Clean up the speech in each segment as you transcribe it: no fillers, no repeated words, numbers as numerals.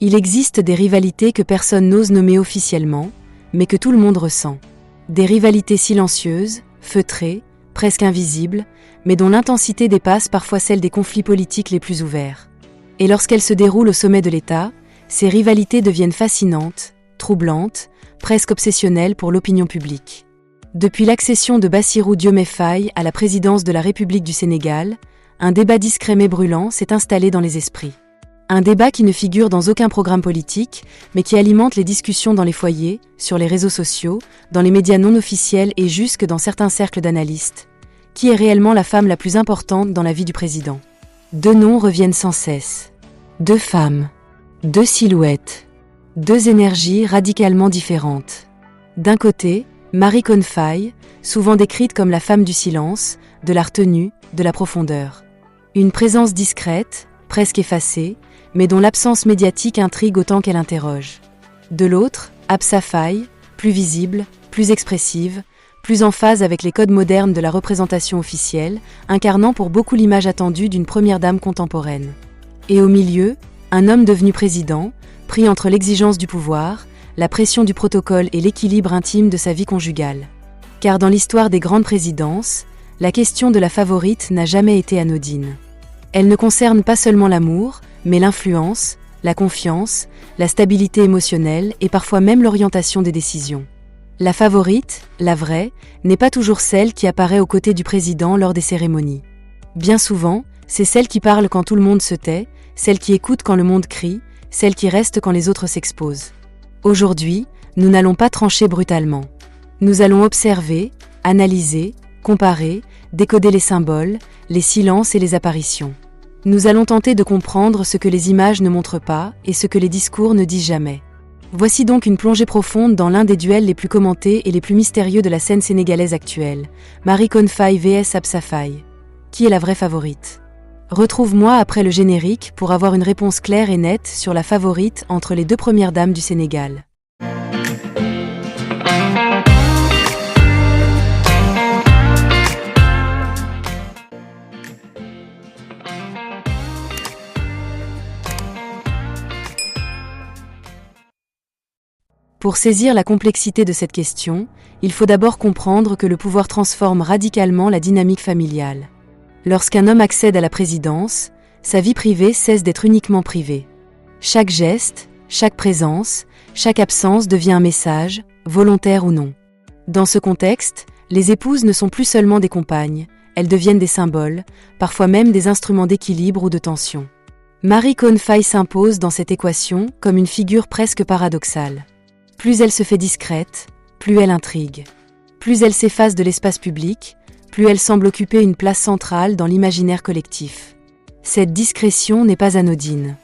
Il existe des rivalités que personne n'ose nommer officiellement, mais que tout le monde ressent. Des rivalités silencieuses, feutrées, presque invisibles, mais dont l'intensité dépasse parfois celle des conflits politiques les plus ouverts. Et lorsqu'elles se déroulent au sommet de l'État, ces rivalités deviennent fascinantes, troublantes, presque obsessionnelles pour l'opinion publique. Depuis l'accession de Bassirou Diomaye Faye à la présidence de la République du Sénégal, un débat discret mais brûlant s'est installé dans les esprits. Un débat qui ne figure dans aucun programme politique, mais qui alimente les discussions dans les foyers, sur les réseaux sociaux, dans les médias non officiels et jusque dans certains cercles d'analystes. Qui est réellement la femme la plus importante dans la vie du président? Deux noms reviennent sans cesse. Deux femmes. Deux silhouettes. Deux énergies radicalement différentes. D'un côté, Marie-Conne Faye, souvent décrite comme la femme du silence, de la retenue, de la profondeur. Une présence discrète, presque effacée, mais dont l'absence médiatique intrigue autant qu'elle interroge. De l'autre, Absa Faye, plus visible, plus expressive, plus en phase avec les codes modernes de la représentation officielle, incarnant pour beaucoup l'image attendue d'une première dame contemporaine. Et au milieu, un homme devenu président, pris entre l'exigence du pouvoir, la pression du protocole et l'équilibre intime de sa vie conjugale. Car dans l'histoire des grandes présidences, la question de la favorite n'a jamais été anodine. Elle ne concerne pas seulement l'amour, mais l'influence, la confiance, la stabilité émotionnelle et parfois même l'orientation des décisions. La favorite, la vraie, n'est pas toujours celle qui apparaît aux côtés du président lors des cérémonies. Bien souvent, c'est celle qui parle quand tout le monde se tait, celle qui écoute quand le monde crie, celle qui reste quand les autres s'exposent. Aujourd'hui, nous n'allons pas trancher brutalement. Nous allons observer, analyser, comparer, décoder les symboles, les silences et les apparitions. Nous allons tenter de comprendre ce que les images ne montrent pas et ce que les discours ne disent jamais. Voici donc une plongée profonde dans l'un des duels les plus commentés et les plus mystérieux de la scène sénégalaise actuelle. Marie-Conne Faye vs Absa Faye. Qui est la vraie favorite? Retrouve-moi après le générique pour avoir une réponse claire et nette sur la favorite entre les deux premières dames du Sénégal. Pour saisir la complexité de cette question, il faut d'abord comprendre que le pouvoir transforme radicalement la dynamique familiale. Lorsqu'un homme accède à la présidence, sa vie privée cesse d'être uniquement privée. Chaque geste, chaque présence, chaque absence devient un message, volontaire ou non. Dans ce contexte, les épouses ne sont plus seulement des compagnes, elles deviennent des symboles, parfois même des instruments d'équilibre ou de tension. Marie-Conne Faye s'impose dans cette équation comme une figure presque paradoxale. Plus elle se fait discrète, plus elle intrigue. Plus elle s'efface de l'espace public, plus elle semble occuper une place centrale dans l'imaginaire collectif. Cette discrétion n'est pas anodine.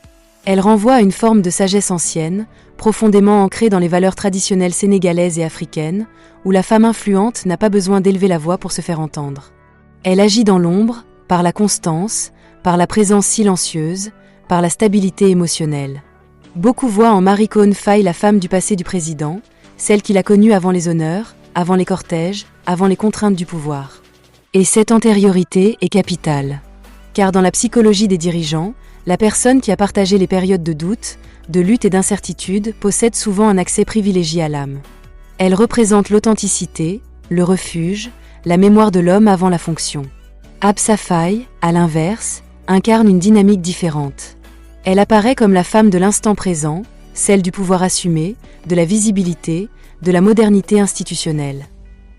Elle renvoie à une forme de sagesse ancienne, profondément ancrée dans les valeurs traditionnelles sénégalaises et africaines, où la femme influente n'a pas besoin d'élever la voix pour se faire entendre. Elle agit dans l'ombre, par la constance, par la présence silencieuse, par la stabilité émotionnelle. Beaucoup voient en Marie-Conne Faye la femme du passé du président, celle qu'il a connue avant les honneurs, avant les cortèges, avant les contraintes du pouvoir. Et cette antériorité est capitale. Car dans la psychologie des dirigeants, la personne qui a partagé les périodes de doute, de lutte et d'incertitude possède souvent un accès privilégié à l'âme. Elle représente l'authenticité, le refuge, la mémoire de l'homme avant la fonction. Absa Faye, à l'inverse, incarne une dynamique différente. Elle apparaît comme la femme de l'instant présent, celle du pouvoir assumé, de la visibilité, de la modernité institutionnelle.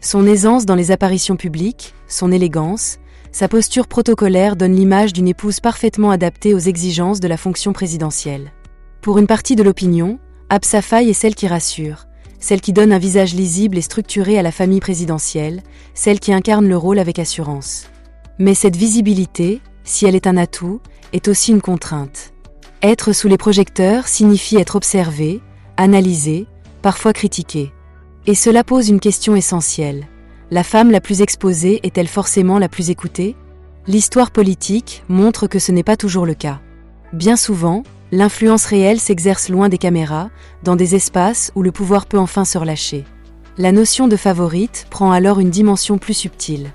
Son aisance dans les apparitions publiques, son élégance, sa posture protocolaire donnent l'image d'une épouse parfaitement adaptée aux exigences de la fonction présidentielle. Pour une partie de l'opinion, Absa Faye est celle qui rassure, celle qui donne un visage lisible et structuré à la famille présidentielle, celle qui incarne le rôle avec assurance. Mais cette visibilité, si elle est un atout, est aussi une contrainte. Être sous les projecteurs signifie être observé, analysé, parfois critiqué. Et cela pose une question essentielle. La femme la plus exposée est-elle forcément la plus écoutée? L'histoire politique montre que ce n'est pas toujours le cas. Bien souvent, l'influence réelle s'exerce loin des caméras, dans des espaces où le pouvoir peut enfin se relâcher. La notion de favorite prend alors une dimension plus subtile.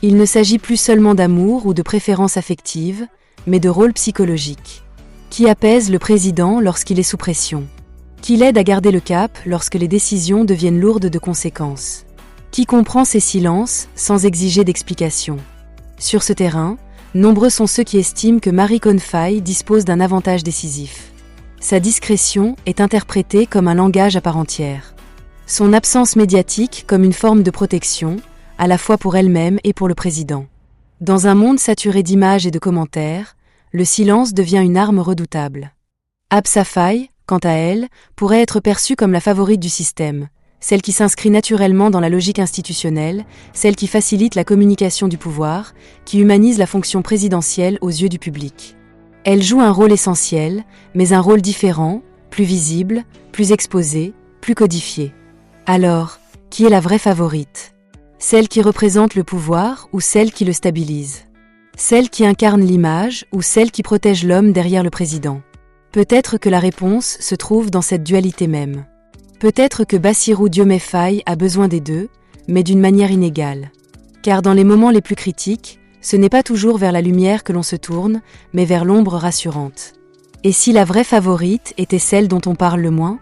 Il ne s'agit plus seulement d'amour ou de préférence affective, mais de rôle psychologique. Qui apaise le président lorsqu'il est sous pression? Qui l'aide à garder le cap lorsque les décisions deviennent lourdes de conséquences? Qui comprend ses silences sans exiger d'explication? Sur ce terrain, nombreux sont ceux qui estiment que Marie Conne-Faye dispose d'un avantage décisif. Sa discrétion est interprétée comme un langage à part entière. Son absence médiatique comme une forme de protection, à la fois pour elle-même et pour le président. Dans un monde saturé d'images et de commentaires, le silence devient une arme redoutable. Absa Faye, quant à elle, pourrait être perçue comme la favorite du système, celle qui s'inscrit naturellement dans la logique institutionnelle, celle qui facilite la communication du pouvoir, qui humanise la fonction présidentielle aux yeux du public. Elle joue un rôle essentiel, mais un rôle différent, plus visible, plus exposé, plus codifié. Alors, qui est la vraie favorite? Celle qui représente le pouvoir ou celle qui le stabilise? Celle qui incarne l'image ou celle qui protège l'homme derrière le président? Peut-être que la réponse se trouve dans cette dualité même. Peut-être que Bassirou Diomaye Faye a besoin des deux, mais d'une manière inégale. Car dans les moments les plus critiques, ce n'est pas toujours vers la lumière que l'on se tourne, mais vers l'ombre rassurante. Et si la vraie favorite était celle dont on parle le moins?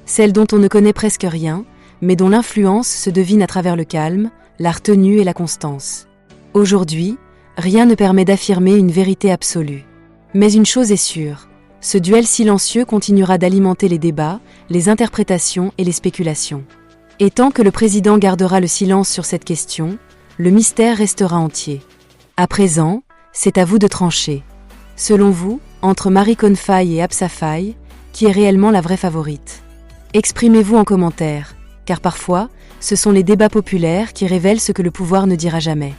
Celle dont on ne connaît presque rien, mais dont l'influence se devine à travers le calme, la retenue et la constance. Aujourd'hui, rien ne permet d'affirmer une vérité absolue. Mais une chose est sûre, ce duel silencieux continuera d'alimenter les débats, les interprétations et les spéculations. Et tant que le président gardera le silence sur cette question, le mystère restera entier. À présent, c'est à vous de trancher. Selon vous, entre Marie Conne-Faye et Absa Faye, qui est réellement la vraie favorite? Exprimez-vous en commentaire, car parfois, ce sont les débats populaires qui révèlent ce que le pouvoir ne dira jamais.